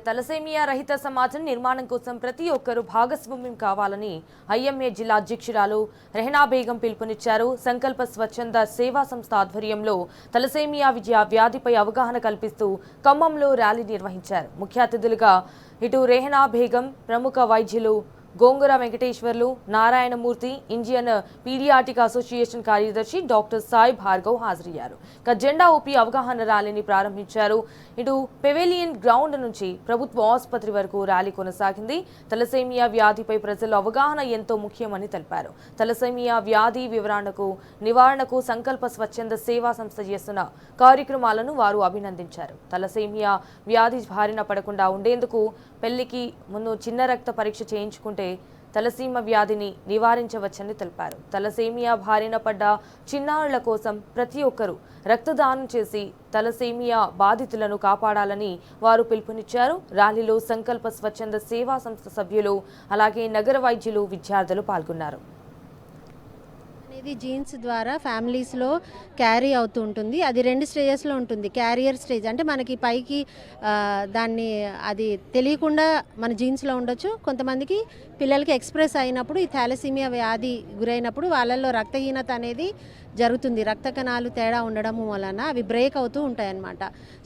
Thalassemia రహిత సమాజం నిర్మాణం కోసం ప్రతి ఒక్కరూ భాగస్వామ్యం కావాలని ఐఎంఏ జిల్లా అధ్యక్షురాలు రెహనా బేగం పిలుపునిచ్చారు. సంకల్ప స్వచ్ఛంద సేవా సంస్థ ఆధ్వర్యంలో తలసేమియా వ్యాధిపై అవగాహన కల్పిస్తూ ఖమ్మంలో ర్యాలీ నిర్వహించారు. ముఖ్య అతిథులుగా ఇటు రెహనా బేగం, ప్రముఖ వైద్యులు Gongura Venkateswarlu, Narayanamurthy, Indian pediatric association కార్యదర్శి డాక్టర్ సాయి భార్గవ్ హాజరయ్యారు. జెండా ఊపి అవగాహన ర్యాలీని ప్రారంభించారు. ఇటు పెవిలియన్ గ్రౌండ్ నుంచి ప్రభుత్వ ఆసుపత్రి వరకు ర్యాలీ కొనసాగింది. తలసేమియా వ్యాధిపై ప్రజల్లో అవగాహన ఎంతో ముఖ్యమని తెలిపారు. తలసేమియా వ్యాధి నివారణకు సంకల్ప స్వచ్ఛంద సేవా సంస్థ చేస్తున్న కార్యక్రమాలను వారు అభినందించారు. తలసేమియా వ్యాధి బారిన పడకుండా ఉండేందుకు పెళ్లికి ముందు చిన్న రక్త పరీక్ష చేయించుకుంటే తలసీమ వ్యాధిని నివారించవచ్చని తెలిపారు. తలసేమియా బారిన పడ్డ చిన్నారుల కోసం ప్రతి ఒక్కరూ రక్తదానం చేసి తలసేమియా బాధితులను కాపాడాలని వారు పిలుపునిచ్చారు. ర్యాలీలో సంకల్ప స్వచ్ఛంద సేవా సంస్థ సభ్యులు, అలాగే నగర వైద్యులు, విద్యార్థులు పాల్గొన్నారు. అనేది జీన్స్ ద్వారా ఫ్యామిలీస్లో క్యారీ అవుతూ ఉంటుంది. అది 2 స్టేజెస్లో ఉంటుంది. క్యారియర్ స్టేజ్ అంటే మనకి పైకి దాన్ని అది తెలియకుండా మన జీన్స్లో ఉండొచ్చు. కొంతమందికి పిల్లలకి ఎక్స్ప్రెస్ అయినప్పుడు ఈ థాలసీమియా వ్యాధి గురైనప్పుడు వాళ్ళల్లో రక్తహీనత అనేది జరుగుతుంది. రక్త కణాలు తేడా ఉండడం వలన అవి బ్రేక్ అవుతూ ఉంటాయన్నమాట.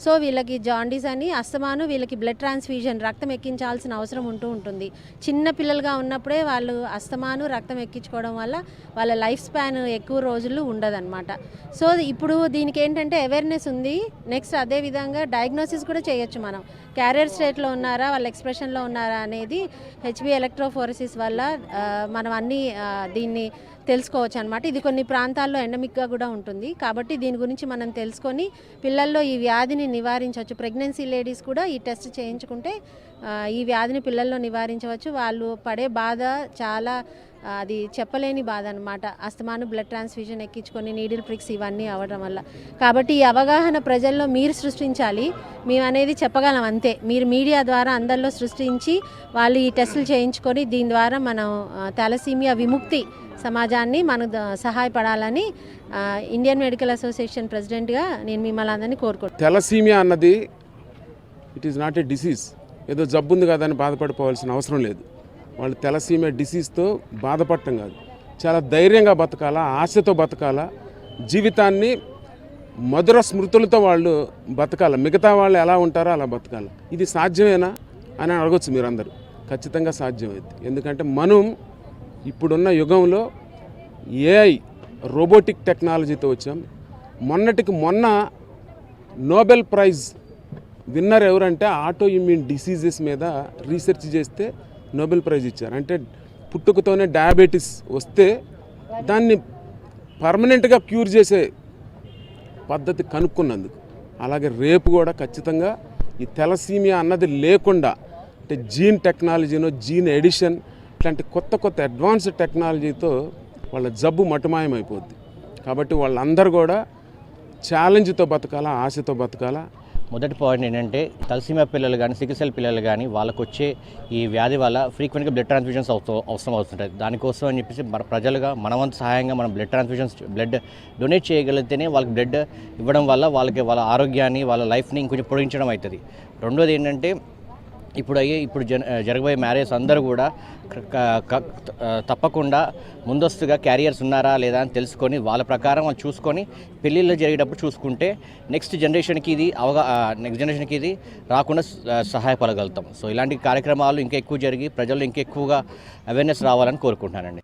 సో వీళ్ళకి జాండీస్ అని అస్తమాను వీళ్ళకి బ్లడ్ ట్రాన్స్ఫ్యూజన్ రక్తం ఎక్కించాల్సిన అవసరం ఉంటుంది. చిన్న పిల్లలుగా ఉన్నప్పుడే వాళ్ళు అస్తమాను రక్తం ఎక్కించుకోవడం వల్ల వాళ్ళ లైఫ్ స్పాన్ ఎక్కువ రోజులు ఉండదన్నమాట. సో ఇప్పుడు దీనికి ఏంటంటే అవేర్నెస్ ఉంది. నెక్స్ట్ అదేవిధంగా డయాగ్నోసిస్ కూడా చేయొచ్చు. మనం క్యారియర్ స్టేట్లో ఉన్నారా, వాళ్ళ ఎక్స్ప్రెషన్లో ఉన్నారా అనేది హెచ్బి ఎలక్ట్రోఫోరెసిస్ వల్ల మనం అన్నీ దీన్ని తెలుసుకోవచ్చు అనమాట. ఇది కొన్ని ప్రాంతాల్లో ఎండమిక్గా కూడా ఉంటుంది. కాబట్టి దీని గురించి మనం తెలుసుకొని పిల్లల్లో ఈ వ్యాధిని నివారించవచ్చు. ప్రెగ్నెన్సీ లేడీస్ కూడా ఈ టెస్ట్ చేయించుకుంటే ఈ వ్యాధిని పిల్లల్లో నివారించవచ్చు. వాళ్ళు పడే బాధ చాలా అది చెప్పలేని బాధ అనమాట. అస్తమాను బ్లడ్ ట్రాన్స్ఫ్యూజన్ ఎక్కించుకొని నీడిల్ ప్రిక్స్ ఇవన్నీ అవ్వడం వల్ల. కాబట్టి ఈ అవగాహన ప్రజల్లో మీరు సృష్టించాలి. మేము అనేది చెప్పగలం అంతే. మీరు మీడియా ద్వారా అందరిలో సృష్టించి వాళ్ళు ఈ టెస్టులు చేయించుకొని దీని ద్వారా మనం థాలసీమియా విముక్తి సమాజాన్ని మనకు సహాయపడాలని ఇండియన్ మెడికల్ అసోసియేషన్ ప్రెసిడెంట్గా నేను మిమ్మల్ని అందరినీ కోరుకుంటున్నాను. థాలసీమియా అన్నది it is not a disease. ఏదో జబ్బు ఉంది కదా అని బాధపడిపోవాల్సిన అవసరం లేదు. వాళ్ళు థాలసీమియా డిసీజ్తో బాధపడటం కాదు, చాలా ధైర్యంగా బతకాలా, ఆశతో బతకాలా, జీవితాన్ని మధుర స్మృతులతో వాళ్ళు బతకాల. మిగతా వాళ్ళు ఎలా ఉంటారో అలా బతకాల. ఇది సాధ్యమేనా అని అడగొచ్చు మీరందరూ. ఖచ్చితంగా సాధ్యమైంది. ఎందుకంటే మనం ఇప్పుడున్న యుగంలో ఏఐ రోబోటిక్ టెక్నాలజీతో వచ్చాం. మొన్న నోబెల్ ప్రైజ్ విన్నర్ ఎవరంటే ఆటో ఇమ్యూన్ డిసీజెస్ మీద రీసెర్చ్ చేస్తే నోబెల్ ప్రైజ్ ఇచ్చారు. అంటే పుట్టుకతోనే డయాబెటీస్ వస్తే దాన్ని పర్మనెంట్గా క్యూర్ చేసే పద్ధతి కనుక్కున్నందుకు. అలాగే రేపు కూడా ఖచ్చితంగా ఈ థాలసీమియా అన్నది లేకుండా అంటే జీన్ టెక్నాలజీనో జీన్ ఎడిషన్ ఇట్లాంటి కొత్త అడ్వాన్స్డ్ టెక్నాలజీతో వాళ్ళ జబ్బు మటుమాయమైపోద్ది. కాబట్టి వాళ్ళందరూ కూడా ఛాలెంజ్తో బతకాలా, ఆశతో బతకాలా. మొదటి పాయింట్ ఏంటంటే తలసీమియా పిల్లలు కానీ సికిల్ సెల్ పిల్లలు కానీ వాళ్ళకు వచ్చే ఈ వ్యాధి వల్ల ఫ్రీక్వెంట్గా బ్లడ్ ట్రాన్స్ఫ్యూజన్స్ అవసరం అవుతుంటుంది. దానికోసం అని చెప్పేసి మన ప్రజలుగా మనవంతు సహాయంగా మనం బ్లడ్ డొనేట్ చేయగలిగితేనే వాళ్ళకి బ్లడ్ ఇవ్వడం వల్ల వాళ్ళ ఆరోగ్యాన్ని, వాళ్ళ లైఫ్ని ఇంకొంచెం పొడిగించడం అవుతుంది. రెండోది ఏంటంటే ఇప్పుడు జరగబోయే మ్యారేజ్ అందరూ కూడా తప్పకుండా ముందస్తుగా క్యారియర్స్ ఉన్నారా లేదా అని తెలుసుకొని వాళ్ళ ప్రకారం వాళ్ళు చూసుకొని పెళ్ళిళ్ళు జరిగేటప్పుడు చూసుకుంటే నెక్స్ట్ జనరేషన్కి ఇది రాకుండా సహాయపడగలుగుతాం. సో ఇలాంటి కార్యక్రమాలు ఇంకా ఎక్కువ జరిగి ప్రజల్లో ఇంకా ఎక్కువగా అవేర్నెస్ రావాలని కోరుకుంటున్నానండి.